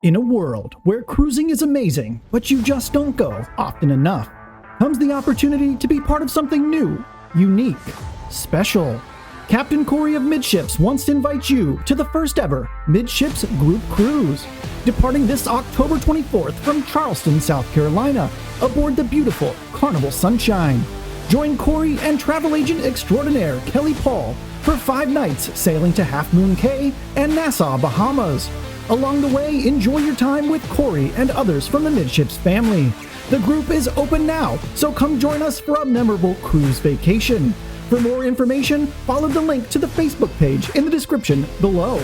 In a world where cruising is amazing, but you just don't go often enough, comes the opportunity to be part of something new, unique, special. Captain Corey of Midships wants to invite you to the first ever Midships Group Cruise, departing this October 24th from Charleston, South Carolina, aboard the beautiful Carnival Sunshine. Join Corey and travel agent extraordinaire Kelly Paul for 5 nights sailing to Half Moon Cay and Nassau, Bahamas. Along the way, enjoy your time with Corey and others from the Midships family. The group is open now, so come join us for a memorable cruise vacation. For more information, follow the link to the Facebook page in the description below.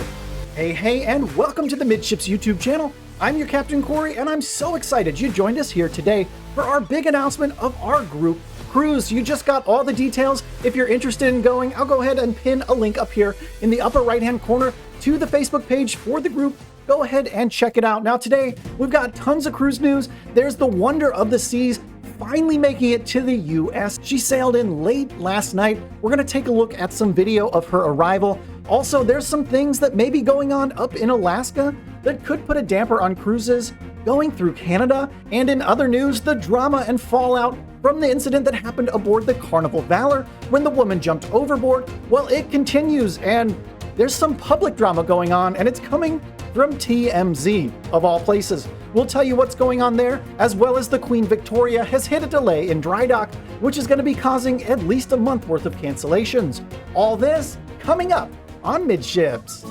Hey, and welcome to the Midships YouTube channel. I'm your Captain Corey, and I'm so excited you joined us here today for our big announcement of our group cruise. You just got all the details. If you're interested in going, I'll go ahead and pin a link up here in the upper right-hand corner to the Facebook page for the group. Go ahead and check it out. Now today, we've got tons of cruise news. There's the Wonder of the Seas finally making it to the US. She sailed in late last night. We're gonna take a look at some video of her arrival. Also, there's some things that may be going on up in Alaska that could put a damper on cruises going through Canada. And in other news, the drama and fallout from the incident that happened aboard the Carnival Valor when the woman jumped overboard. Well, it continues, and there's some public drama going on, and it's coming from TMZ, of all places. We'll tell you what's going on there, as well as the Queen Victoria has hit a delay in dry dock, which is going to be causing at least a month worth of cancellations. All this coming up on Midships.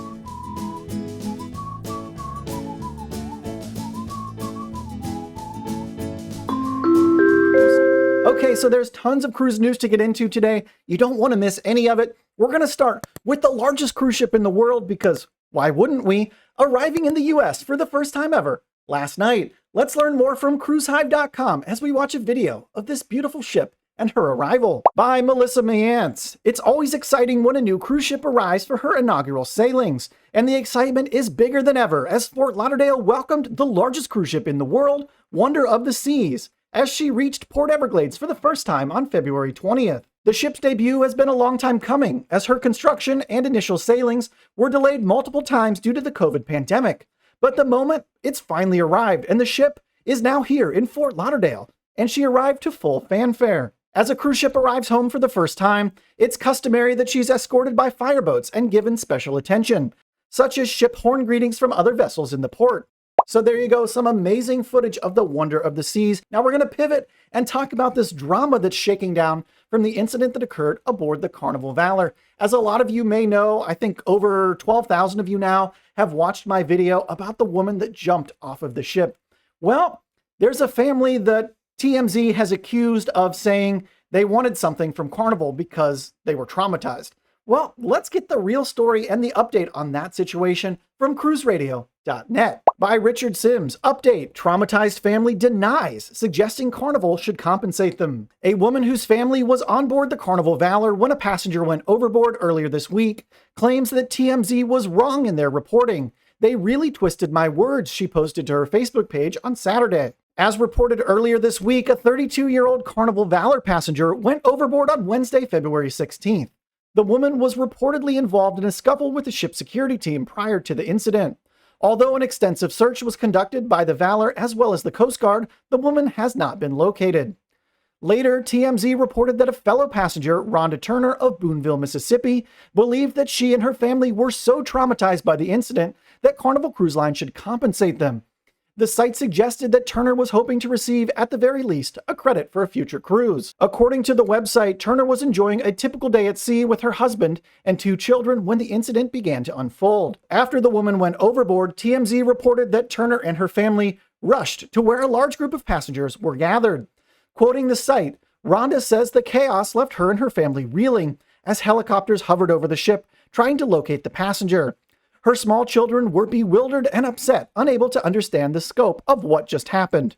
Okay, so there's tons of cruise news to get into today. You don't want to miss any of it. We're going to start with the largest cruise ship in the world because why wouldn't we? Arriving in the US for the first time ever last night. Let's learn more from cruisehive.com as we watch a video of this beautiful ship and her arrival. By Melissa Mayntz. It's always exciting when a new cruise ship arrives for her inaugural sailings, and the excitement is bigger than ever as Fort Lauderdale welcomed the largest cruise ship in the world, Wonder of the Seas, as she reached Port Everglades for the first time on February 20th. The ship's debut has been a long time coming, as her construction and initial sailings were delayed multiple times due to the COVID pandemic. But the moment, it's finally arrived, and the ship is now here in Fort Lauderdale, and she arrived to full fanfare. As a cruise ship arrives home for the first time, it's customary that she's escorted by fireboats and given special attention, such as ship horn greetings from other vessels in the port. So there you go, some amazing footage of the Wonder of the Seas. Now we're going to pivot and talk about this drama that's shaking down from the incident that occurred aboard the Carnival Valor. As a lot of you may know, I think over 12,000 of you now have watched my video about the woman that jumped off of the ship. Well, there's a family that TMZ has accused of saying they wanted something from Carnival because they were traumatized. Well, let's get the real story and the update on that situation from cruiseradio.net. By Richard Sims. Update: Traumatized family denies suggesting Carnival should compensate them. A woman whose family was on board the Carnival Valor when a passenger went overboard earlier this week claims that TMZ was wrong in their reporting. They really twisted my words, she posted to her Facebook page on Saturday. As reported earlier this week, a 32-year-old Carnival Valor passenger went overboard on Wednesday, February 16th. The woman was reportedly involved in a scuffle with the ship's security team prior to the incident. Although an extensive search was conducted by the Valor as well as the Coast Guard, the woman has not been located. Later, TMZ reported that a fellow passenger, Rhonda Turner of Boonville, Mississippi, believed that she and her family were so traumatized by the incident that Carnival Cruise Line should compensate them. The site suggested that Turner was hoping to receive, at the very least, a credit for a future cruise. According to the website, Turner was enjoying a typical day at sea with her husband and 2 children when the incident began to unfold. After the woman went overboard, TMZ reported that Turner and her family rushed to where a large group of passengers were gathered. Quoting the site, Rhonda says the chaos left her and her family reeling as helicopters hovered over the ship, trying to locate the passenger. Her small children were bewildered and upset, unable to understand the scope of what just happened.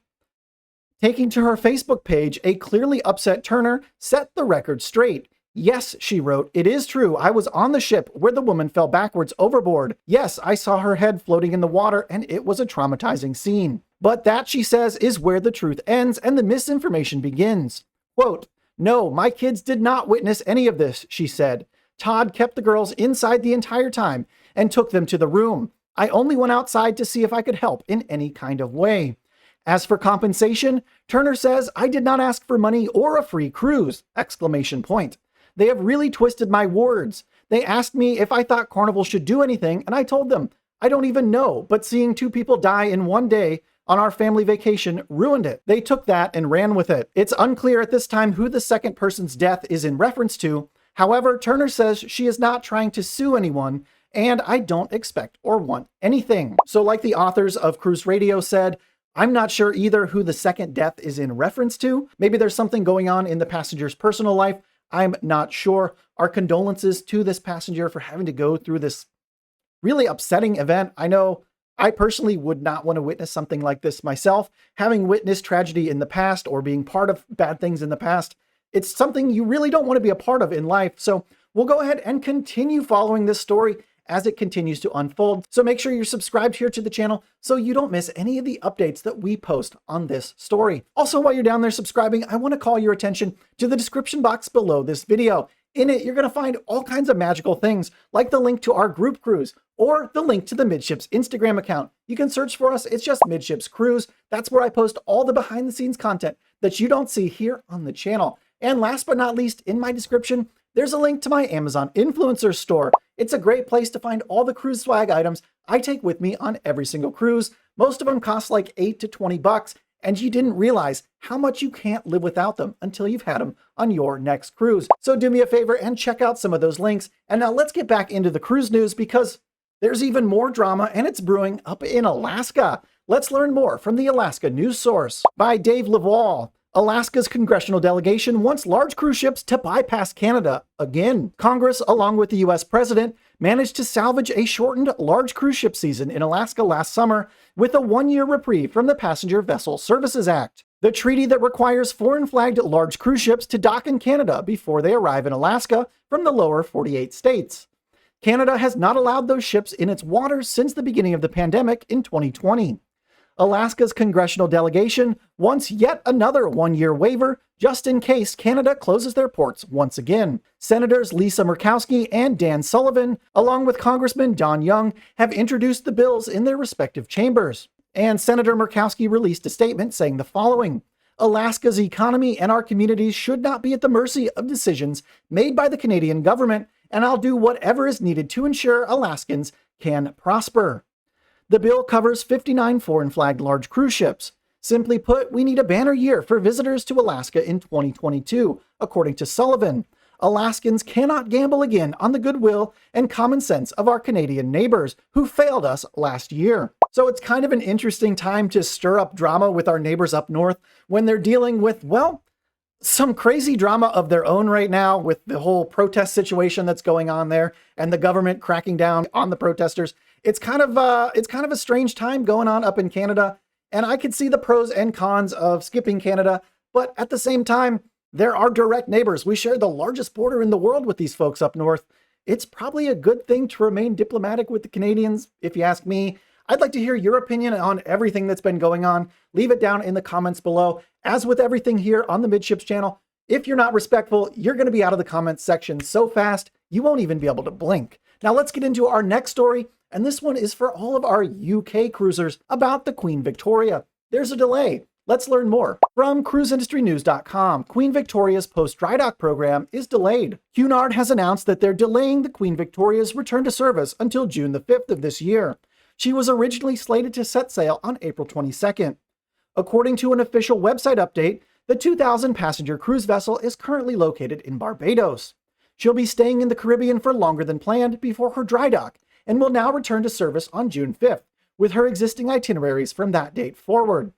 Taking to her Facebook page, a clearly upset Turner set the record straight. Yes, she wrote, it is true. I was on the ship where the woman fell backwards overboard. Yes, I saw her head floating in the water and it was a traumatizing scene. But that, she says, is where the truth ends and the misinformation begins. Quote, no, my kids did not witness any of this, she said. Todd kept the girls inside the entire time and took them to the room. I only went outside to see if I could help in any kind of way. As for compensation, Turner says, I did not ask for money or a free cruise! Exclamation point. They have really twisted my words. They asked me if I thought Carnival should do anything, and I told them, I don't even know, but seeing 2 people die in one day on our family vacation ruined it. They took that and ran with it. It's unclear at this time who the second person's death is in reference to. However, Turner says she is not trying to sue anyone, and I don't expect or want anything. So like the authors of Cruise Radio said, I'm not sure either who the second death is in reference to. Maybe there's something going on in the passenger's personal life. I'm not sure. Our condolences to this passenger for having to go through this really upsetting event. I know I personally would not want to witness something like this myself. Having witnessed tragedy in the past or being part of bad things in the past, it's something you really don't want to be a part of in life. So we'll go ahead and continue following this story as it continues to unfold. So make sure you're subscribed here to the channel so you don't miss any of the updates that we post on this story. Also, while you're down there subscribing, I want to call your attention to the description box below this video. In it, you're going to find all kinds of magical things, like the link to our group cruise, or the link to the Midships Instagram account. You can search for us, it's just Midships Cruise. That's where I post all the behind the scenes content that you don't see here on the channel. And last but not least, in my description, there's a link to my Amazon influencer store. It's a great place to find all the cruise swag items I take with me on every single cruise. Most of them cost like $8 to $20, and you didn't realize how much you can't live without them until you've had them on your next cruise. So do me a favor and check out some of those links. And now let's get back into the cruise news because there's even more drama and it's brewing up in Alaska. Let's learn more from the Alaska News Source by Dave Leval. Alaska's congressional delegation wants large cruise ships to bypass Canada again. Congress, along with the U.S. president, managed to salvage a shortened large cruise ship season in Alaska last summer with a 1-year reprieve from the Passenger Vessel Services Act, the treaty that requires foreign-flagged large cruise ships to dock in Canada before they arrive in Alaska from the lower 48 states. Canada has not allowed those ships in its waters since the beginning of the pandemic in 2020. Alaska's congressional delegation wants yet another 1-year waiver just in case Canada closes their ports once again. Senators Lisa Murkowski and Dan Sullivan, along with Congressman Don Young, have introduced the bills in their respective chambers. And Senator Murkowski released a statement saying the following: Alaska's economy and our communities should not be at the mercy of decisions made by the Canadian government, and I'll do whatever is needed to ensure Alaskans can prosper. The bill covers 59 foreign-flagged large cruise ships. Simply put, we need a banner year for visitors to Alaska in 2022, according to Sullivan. Alaskans cannot gamble again on the goodwill and common sense of our Canadian neighbors who failed us last year. So it's kind of an interesting time to stir up drama with our neighbors up north when they're dealing with, well, some crazy drama of their own right now with the whole protest situation that's going on there and the government cracking down on the protesters. It's kind of a strange time going on up in Canada, and I could see the pros and cons of skipping Canada, but at the same time, they're our direct neighbors. We share the largest border in the world with these folks up north. It's probably a good thing to remain diplomatic with the Canadians, if you ask me. I'd like to hear your opinion on everything that's been going on. Leave it down in the comments below. As with everything here on the Midships channel, if you're not respectful, you're going to be out of the comments section so fast, you won't even be able to blink. Now let's get into our next story, and this one is for all of our UK cruisers about the Queen Victoria. There's a delay. Let's learn more. From cruiseindustrynews.com, Queen Victoria's post-Drydock program is delayed. Cunard has announced that they're delaying the Queen Victoria's return to service until June the 5th of this year. She was originally slated to set sail on April 22nd. According to an official website update, the 2,000-passenger cruise vessel is currently located in Barbados. She'll be staying in the Caribbean for longer than planned before her dry dock, and will now return to service on June 5th, with her existing itineraries from that date forward.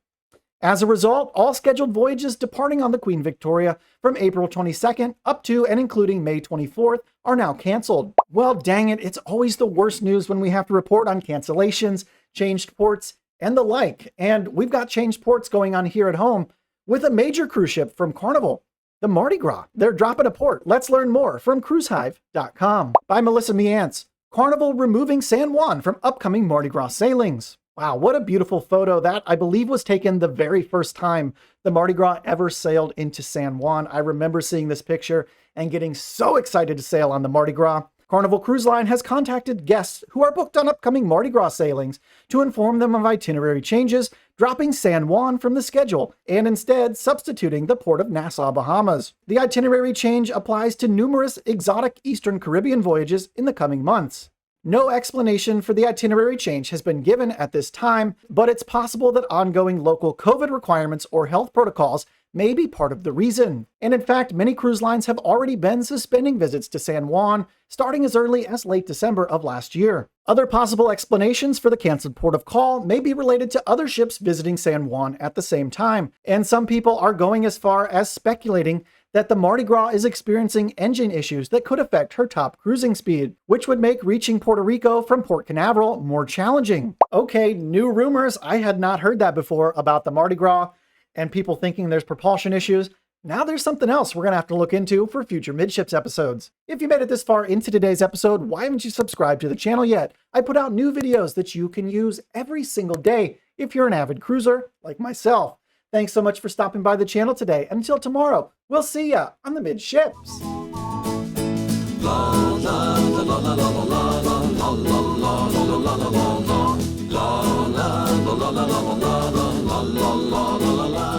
As a result, all scheduled voyages departing on the Queen Victoria from April 22nd up to and including May 24th are now canceled. Well, dang it, it's always the worst news when we have to report on cancellations, changed ports, and the like. And we've got changed ports going on here at home with a major cruise ship from Carnival, the Mardi Gras. They're dropping a port. Let's learn more from cruisehive.com. By Melissa Mayntz. Carnival removing San Juan from upcoming Mardi Gras sailings. Wow, what a beautiful photo. That, I believe, was taken the very first time the Mardi Gras ever sailed into San Juan. I remember seeing this picture and getting so excited to sail on the Mardi Gras. Carnival Cruise Line has contacted guests who are booked on upcoming Mardi Gras sailings to inform them of itinerary changes, dropping San Juan from the schedule and instead substituting the port of Nassau, Bahamas. The itinerary change applies to numerous exotic Eastern Caribbean voyages in the coming months. No explanation for the itinerary change has been given at this time, but it's possible that ongoing local COVID requirements or health protocols may be part of the reason. And in fact, many cruise lines have already been suspending visits to San Juan, starting as early as late December of last year. Other possible explanations for the canceled port of call may be related to other ships visiting San Juan at the same time, and some people are going as far as speculating that the Mardi Gras is experiencing engine issues that could affect her top cruising speed, which would make reaching Puerto Rico from Port Canaveral more challenging. Okay, new rumors. I had not heard that before about the Mardi Gras and people thinking there's propulsion issues. Now there's something else we're going to have to look into for future Midships episodes. If you made it this far into today's episode, why haven't you subscribed to the channel yet? I put out new videos that you can use every single day if you're an avid cruiser like myself. Thanks so much for stopping by the channel today. And until tomorrow, we'll see ya on the Midships. La la la la la la la la la la la la la la la.